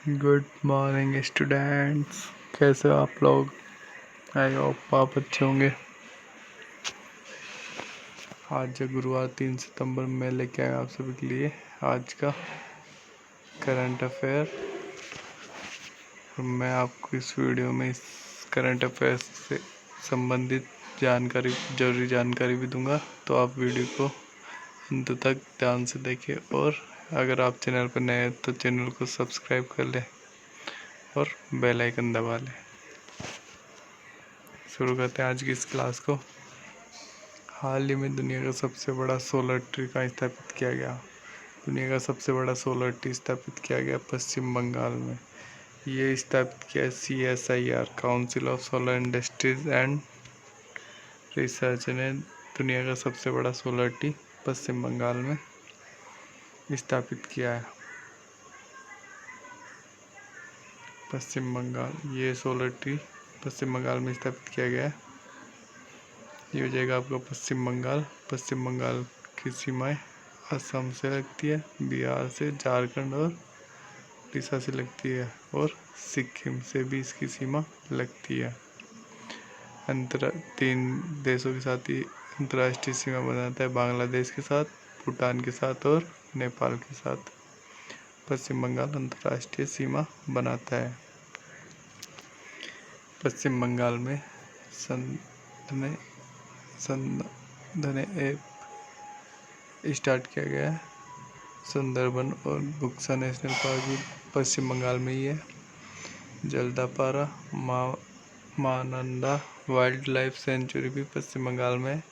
Good morning students. कैसे हो आप लोग? आई होप आप अच्छे होंगे। आज है गुरुवार 3 सितंबर। मैं लेके आया आप सभी के लिए आज का करंट अफेयर। मैं आपको इस वीडियो में इस करंट अफेयर से संबंधित जरूरी जानकारी भी दूंगा, तो आप वीडियो को अंत तक ध्यान से देखें। और अगर आप चैनल पर नए हैं तो चैनल को सब्सक्राइब कर लें और बेल आइकन दबा लें। शुरू करते हैं आज की इस क्लास को। हाल ही में दुनिया का सबसे बड़ा सोलर ट्री का स्थापित किया गया। दुनिया का सबसे बड़ा सोलर ट्री स्थापित किया गया पश्चिम बंगाल में। ये स्थापित किया CSIR, council of solar industries and research ने दुनिया का सबसे बड़ा सोलर ट्री पश्चिम बंगाल में स्थापित किया है। पश्चिम बंगाल, ये सोलर ट्री पश्चिम बंगाल में स्थापित किया गया है। ये हो जाएगा आपका पश्चिम बंगाल। पश्चिम बंगाल की सीमाएं असम से लगती है, बिहार से, झारखंड और उड़ीसा से लगती है, और सिक्किम से भी इसकी सीमा लगती है। तीन देशों के साथ ही अंतर्राष्ट्रीय सीमा बनाता है, बांग्लादेश के साथ, भूटान के साथ और नेपाल के साथ। पश्चिम बंगाल अंतर्राष्ट्रीय सीमा बनाता है। पश्चिम बंगाल में संधने ऐप स्टार्ट किया गया है। सुंदरबन और बुक्सा नेशनल पार्क भी पश्चिम बंगाल में ही है। जलदापारा मानंदा वाइल्ड लाइफ सेंचुरी भी पश्चिम बंगाल में है।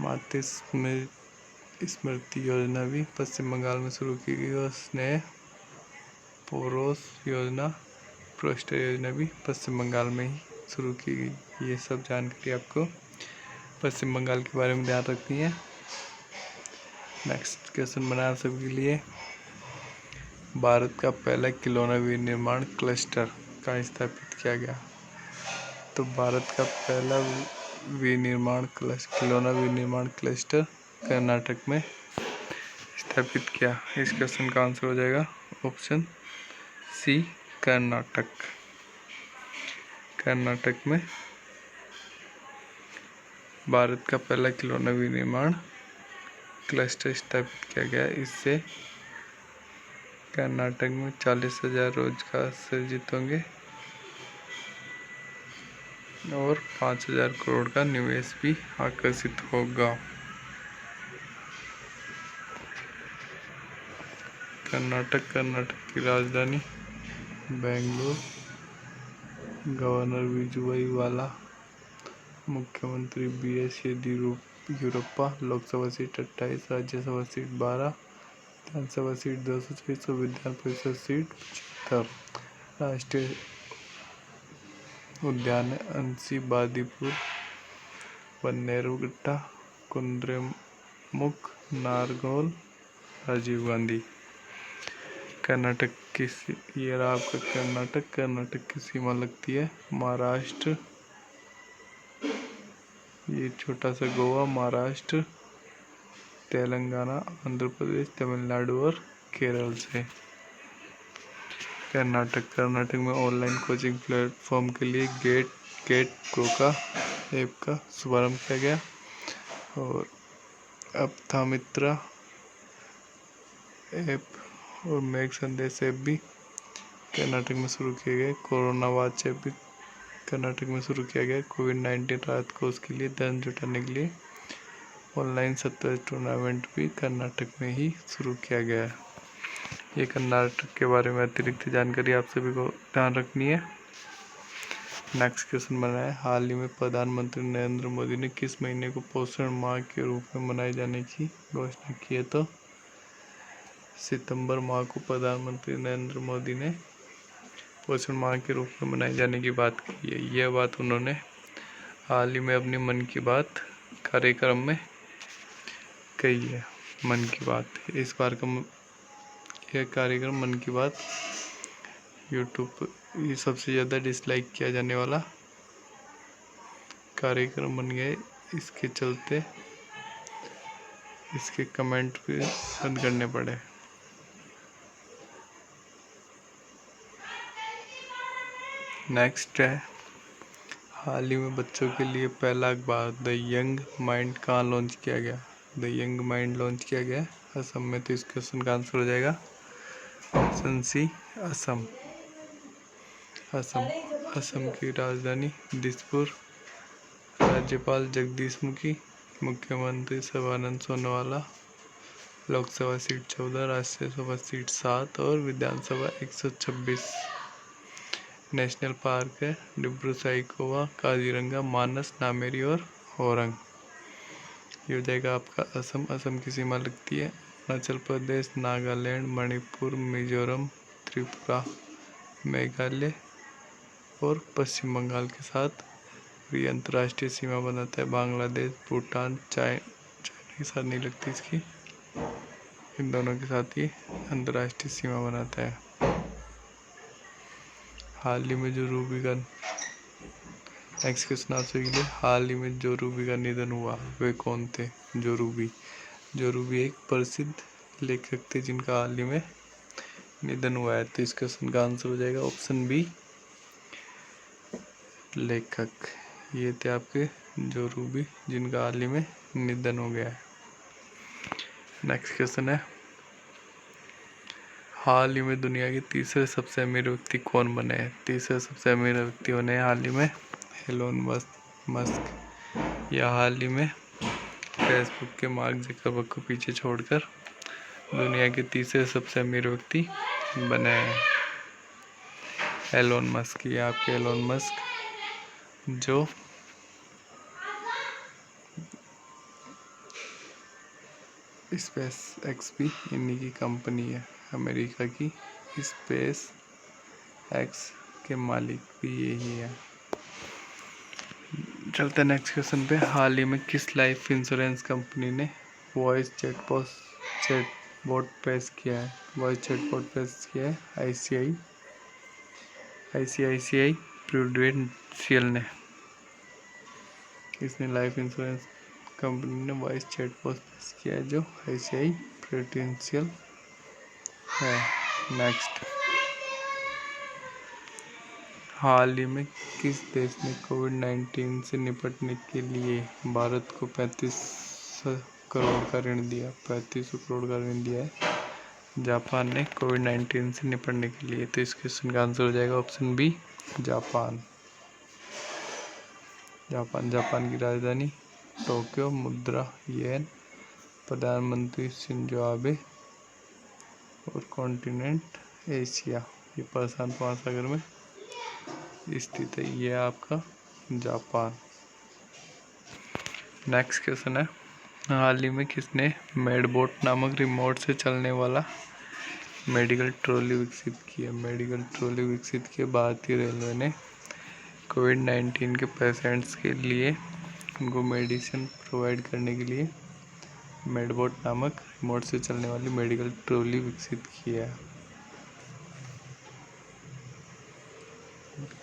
मातृ स्मृति योजना भी पश्चिम बंगाल में शुरू की गई और स्नेह पोरोस योजना, प्रोस्टर योजना भी पश्चिम बंगाल में ही शुरू की गई। ये सब जानकारी आपको पश्चिम बंगाल के बारे में ध्यान रखनी है। नेक्स्ट क्वेश्चन बनाया सभी के लिए। भारत का पहला खिलौना विनिर्माण क्लस्टर का स्थापित किया गया। तो भारत का पहला खिलौना विनिर्माण क्लस्टर कर्नाटक में स्थापित किया। इस क्वेश्चन का आंसर हो जाएगा ऑप्शन सी, कर्नाटक। कर्नाटक में भारत का पहला खिलौना विनिर्माण क्लस्टर स्थापित किया गया। इससे कर्नाटक में 40,000 रोजगार सृजित होंगे और 5,000 करोड़ का निवेश भी आकर्षित होगा। कर्नाटक की राजधानी बेंगलुरु। गवर्नर विजुभाई वाला, मुख्यमंत्री BS Yediyurappa. Lok Sabha seat 28, Rajya Sabha seat 12, विधानसभा सीट 224 और विधान परिषद सीट 75। राष्ट्रीय उद्यान अंशी, बादीपुर, बन्नेरुघट्टा, कुद्रेमुख, नारगौल, राजीव गांधी। कर्नाटक ये रहा आपका कर्नाटक की सीमा लगती है महाराष्ट्र, ये छोटा सा गोवा, महाराष्ट्र, तेलंगाना, आंध्र प्रदेश, तमिलनाडु और केरल से। कर्नाटक में ऑनलाइन कोचिंग प्लेटफॉर्म के लिए गेट प्रो का ऐप का शुभारंभ किया गया। और अब था मित्रा ऐप और मेघ संदेश ऐप भी कर्नाटक में शुरू किए गए। कोरोना वॉच ऐप भी कर्नाटक में शुरू किया गया। कोविड-19 राहत कोष के लिए धन जुटाने के लिए ऑनलाइन सत्तर टूर्नामेंट भी कर्नाटक में ही शुरू किया गया है। ये कर्नाटक के बारे में अतिरिक्त जानकारी आप सभी को ध्यान रखनी है। नेक्स्ट क्वेश्चन बना है, हाल ही में प्रधानमंत्री नरेंद्र मोदी ने किस महीने को पोषण माह के रूप में मनाए जाने की घोषणा की है? तो सितंबर माह को प्रधानमंत्री नरेंद्र मोदी ने पोषण माह के रूप में मनाए जाने की बात की है। यह बात उन्होंने हाल ही में अपनी मन की बात कार्यक्रम में कही है। मन की बात, इस बार का यह कार्यक्रम मन की बात यूट्यूब पर ये सबसे ज़्यादा डिसलाइक किया जाने वाला कार्यक्रम बन गया। इसके चलते इसके कमेंट भी बंद करने पड़े। नेक्स्ट है, हाल ही में बच्चों के लिए पहला अखबार द यंग माइंड कहाँ लॉन्च किया गया? द यंग माइंड लॉन्च किया गया असम में। तो इस क्वेश्चन का आंसर हो जाएगा ऑप्शन सी, असम। असम की राजधानी दिसपुर। राज्यपाल जगदीश मुखी। मुख्यमंत्री सर्बानंद सोनोवाल। लोकसभा सीट 14, राज्यसभा सीट 7 और विधानसभा 126। नेशनल पार्क है डिब्रू साइखोवा, काजीरंगा, मानस, नामेरी और होरंग। ये हो जाएगा आपका असम। असम की सीमा लगती है अरुणाचल प्रदेश, नागालैंड, मणिपुर, मिजोरम, त्रिपुरा, मेघालय और पश्चिम बंगाल के साथ। ये अंतर्राष्ट्रीय सीमा बनाता है बांग्लादेश, भूटान, चाइना के साथ नहीं लगती इसकी, इन दोनों के साथ ये अंतर्राष्ट्रीय सीमा बनाता है। हाल ही में जो रूबी का नेक्स्ट क्वेश्चन आपसे के लिए, हाल ही में जो रूबी का निधन हुआ वे कौन थे? जो रूबी एक प्रसिद्ध लेखक थे जिनका हाल ही में निधन हुआ है। तो इस क्वेश्चन का आंसर हो जाएगा ऑप्शन बी, लेखक। ये थे आपके जो रूबी जिनका हाल ही में निधन हो गया है। नेक्स्ट क्वेश्चन है, हाल ही में दुनिया के तीसरे सबसे अमीर व्यक्ति कौन बने हैं? तीसरे सबसे अमीर व्यक्ति बने हैं हाल ही में एलोन मस्क। या हाल ही में फेसबुक के मार्क जकरबर्ग को पीछे छोड़कर दुनिया के तीसरे सबसे अमीर व्यक्ति बने हैं एलोन मस्क। ये आपके एलोन मस्क जो स्पेस एक्स भी इन्हीं की कंपनी है, अमेरिका की स्पेस एक्स के मालिक भी यही है। चलते हैं नेक्स्ट क्वेश्चन पे, हाल ही में किस लाइफ इंश्योरेंस कंपनी ने वॉइस चैटबॉट पेश किया है? वॉइस चैटबॉट पेश किया है आईसीआईसीआई प्रूडेंशियल ने। इसने लाइफ इंश्योरेंस कंपनी ने वॉइस चैटबॉट पेश किया है जो आईसीआई प्रूडेंशियल है। नेक्स्ट, हाल ही में किस देश ने कोविड-19 से निपटने के लिए भारत को 3500 करोड़ का ऋण दिया? 3500 करोड़ का ऋण दिया है जापान ने कोविड-19 से निपटने के लिए। तो इस क्वेश्चन का आंसर हो जाएगा ऑप्शन बी, जापान। जापान की राजधानी टोक्यो, मुद्रा येन, प्रधानमंत्री शिंजो आबे और कॉन्टिनेंट एशिया, ये प्रशांत महासागर में स्थित है। ये आपका जापान। नेक्स्ट क्वेश्चन है, हाल ही में किसने मेडबोट नामक रिमोट से चलने वाला मेडिकल ट्रॉली विकसित किया? मेडिकल ट्रॉली विकसित किया भारतीय रेलवे ने कोविड-19 के पेशेंट्स के लिए उनको मेडिसिन प्रोवाइड करने के लिए मेडबोट नामक रिमोट से चलने वाली मेडिकल ट्रॉली विकसित किया है।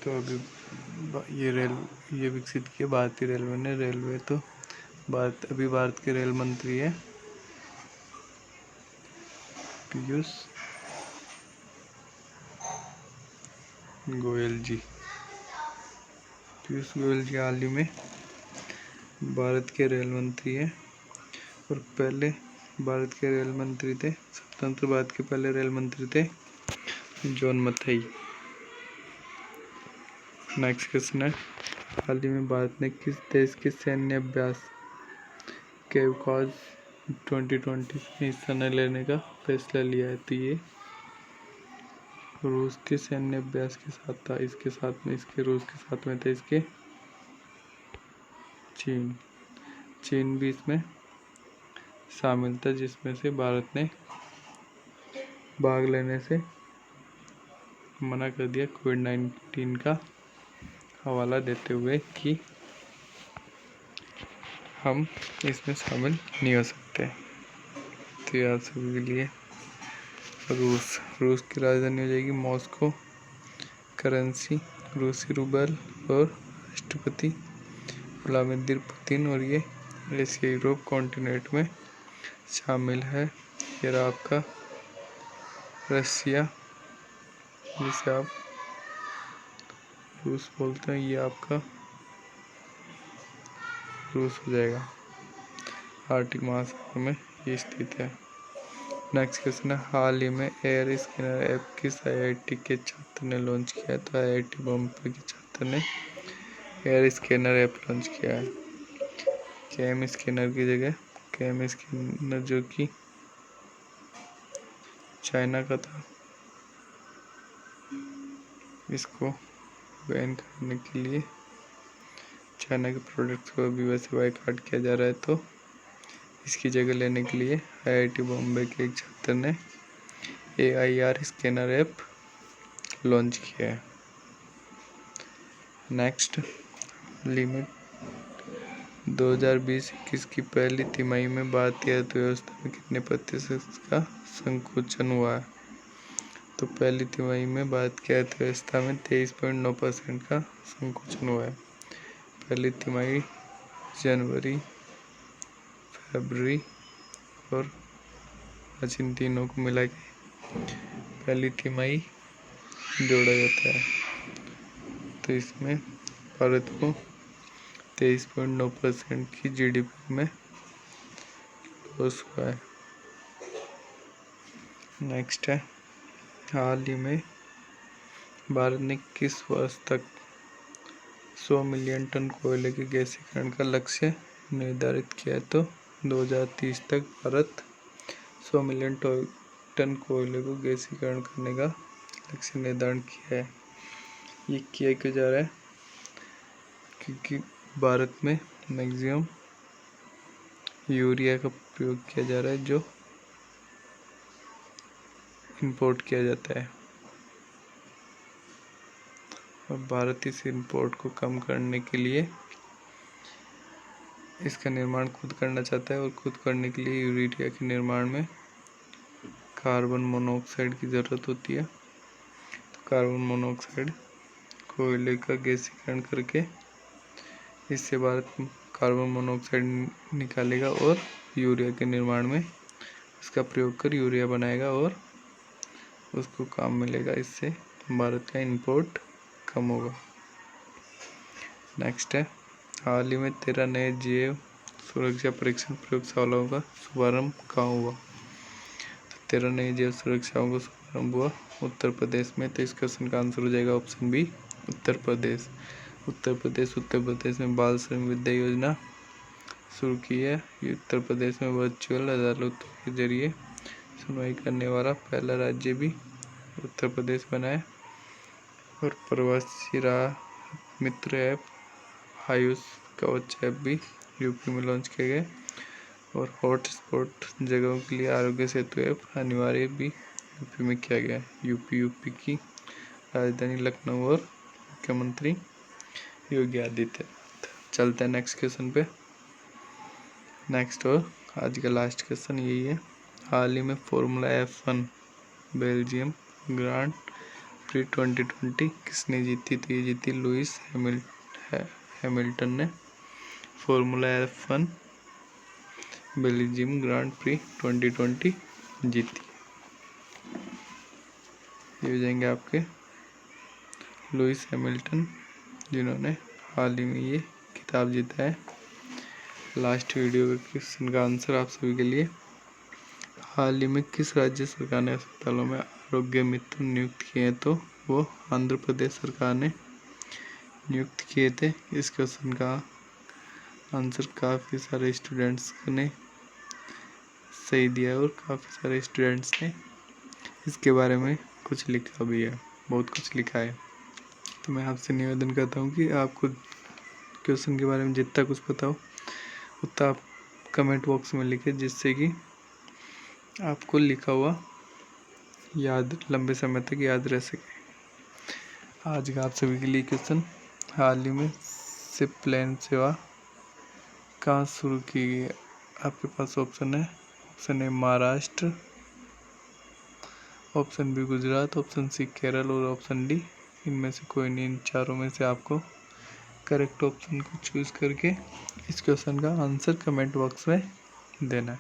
तो अभी ये विकसित किया भारतीय रेलवे ने। रेलवे तो भारत के रेल मंत्री है पीयूष गोयल जी। हाल ही में भारत के रेल मंत्री है और पहले भारत के रेल मंत्री थे, स्वतंत्र भारत के पहले रेल मंत्री थे जॉन मथाई। नेक्स्ट क्वेश्चन है, हाल ही में भारत ने किस देश के सैन्य अभ्यास कैवकाज 2020 में हिस्सा न लेने का फैसला लिया है? तो ये रूस के सैन्य अभ्यास के साथ था, रूस के साथ में थे इसके चीन भी इसमें शामिल था, जिसमें से भारत ने भाग लेने से मना कर दिया कोविड-19 का हवाला देते हुए कि हम इसमें शामिल नहीं हो सकते। तो यार सभी के लिए रूस की राजधानी हो जाएगी मॉस्को, करेंसी रूसी रूबल और राष्ट्रपति व्लादिमीर पुतिन। और ये एशिया यूरोप कॉन्टिनेंट में शामिल है। ये रहा आपका रसिया, जिसे आप रूस बोलते हैं, ये आपका रूस हो जाएगा। आर्कटिक महासागर में ये स्थित है। नेक्स्ट क्वेश्चन है, हाल ही में एयर स्कैनर ऐप किस IIT के छात्र ने लॉन्च किया है? तो IIT बॉम्बे के छात्र ने एयर स्कैनर ऐप लॉन्च किया है। कैम स्कैनर की जगह कैम स्कैनर जो कि चाइना का था, इसको बैन करने के लिए चाइना के प्रोडक्ट्स को अभी वैसे बायकॉट किया जा रहा है, तो इसकी जगह लेने के लिए IIT बॉम्बे के एक छात्र ने AIR स्कैनर ऐप लॉन्च किया है। नेक्स्ट, लिमिट 2020-21 की पहली तिमाही में भारतीय अर्थव्यवस्था में कितने प्रतिशत का संकुचन हुआ है? तो पहली तिमाही में भारत की अर्थव्यवस्था में 23.9% का संकुचन हुआ है। पहली तिमाही जनवरी, फरवरी और मार्च, इन तीनों को मिला के पहली तिमाही जोड़ा जाता है। तो इसमें भारत को 23.9% की GDP में लॉस हुआ है। नेक्स्ट है, हाल ही में भारत ने किस वर्ष तक 100 मिलियन टन कोयले के गैसीकरण का लक्ष्य निर्धारित किया है? तो 2030 तक भारत 100 मिलियन टन कोयले को गैसीकरण करने का लक्ष्य निर्धारण किया है। ये किया क्यों जा रहा है? क्योंकि भारत में मैक्सिमम यूरिया का प्रयोग किया जा रहा है, जो इंपोर्ट किया जाता है, और भारत इस इंपोर्ट को कम करने के लिए इसका निर्माण खुद करना चाहता है, और खुद करने के लिए यूरिया के निर्माण में कार्बन मोनोऑक्साइड की ज़रूरत होती है। तो कार्बन मोनोऑक्साइड कोयले का गैसीकरण करके इससे भारत कार्बन मोनोऑक्साइड निकालेगा और यूरिया के निर्माण में इसका प्रयोग कर यूरिया बनाएगा और उसको काम मिलेगा। इससे भारत का इंपोर्ट कम होगा। नेक्स्ट है, हाल ही में 13 नए जैव सुरक्षा परीक्षण प्रयोगशालाओं का शुभारंभ कहाँ हुआ? तो 13 नई जैव सुरक्षाओं का शुभारंभ हुआ उत्तर प्रदेश में। तो इस क्वेश्चन का आंसर हो जाएगा ऑप्शन बी, उत्तर प्रदेश। उत्तर प्रदेश में बाल श्रम विद्या योजना शुरू की है। ये उत्तर प्रदेश में वर्चुअल अदालतों के जरिए सुनवाई करने वाला पहला राज्य भी उत्तर प्रदेश बना है। और प्रवासी राह मित्र ऐप, आयुष कवच ऐप भी यूपी में लॉन्च किए गए। और हॉटस्पॉट जगहों के लिए आरोग्य सेतु ऐप अनिवार्य भी यूपी में किया गया है। यूपी की राजधानी लखनऊ और मुख्यमंत्री योगी आदित्यनाथ। चलते हैं नेक्स्ट क्वेश्चन पे। नेक्स्ट और आज का लास्ट क्वेश्चन यही है, हाल ही में formula F1 Belgium grand pre 2020 किसने जीती? तो ये जीती लुइस हैमिल्टन ने formula F1 Belgium grand pre 2020 जीती। ये हो जाएंगे आपके लुइस हैमिल्टन, जिन्होंने हाल ही में ये खिताब जीता है। लास्ट वीडियो के क्वेश्चन का आंसर आप सभी के लिए, हाल ही में किस राज्य सरकार ने अस्पतालों में आरोग्य मित्र नियुक्त किए हैं? तो वो आंध्र प्रदेश सरकार ने नियुक्त किए थे। इस क्वेश्चन का आंसर काफ़ी सारे स्टूडेंट्स ने सही दिया और काफ़ी सारे स्टूडेंट्स ने इसके बारे में कुछ लिखा भी है, बहुत कुछ लिखा है। तो मैं आपसे निवेदन करता हूँ कि आपको क्वेश्चन के बारे में जितना कुछ पता हो उतना आप कमेंट बॉक्स में लिखें, जिससे कि आपको लिखा हुआ याद लंबे समय तक याद रह सके। आज का आप सभी के लिए क्वेश्चन, हाल ही में सिप प्लेन सेवा कहाँ शुरू की गई है? आपके पास ऑप्शन है Maharashtra, option B Gujarat, option C Kerala और ऑप्शन डी इनमें से कोई नहीं। इन चारों में से आपको करेक्ट ऑप्शन को चूज़ करके इस क्वेश्चन का आंसर कमेंट बॉक्स में देना है।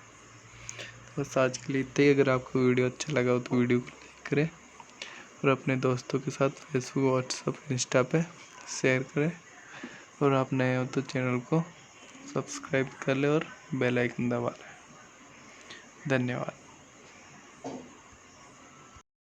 बस आज के लिए इतना ही। अगर आपको वीडियो अच्छा लगा हो तो वीडियो को लाइक करें और अपने दोस्तों के साथ फेसबुक, व्हाट्सएप, इंस्टा पे शेयर करें, और आप नए हो तो चैनल को सब्सक्राइब कर ले और बेल आइकन दबा लें। धन्यवाद।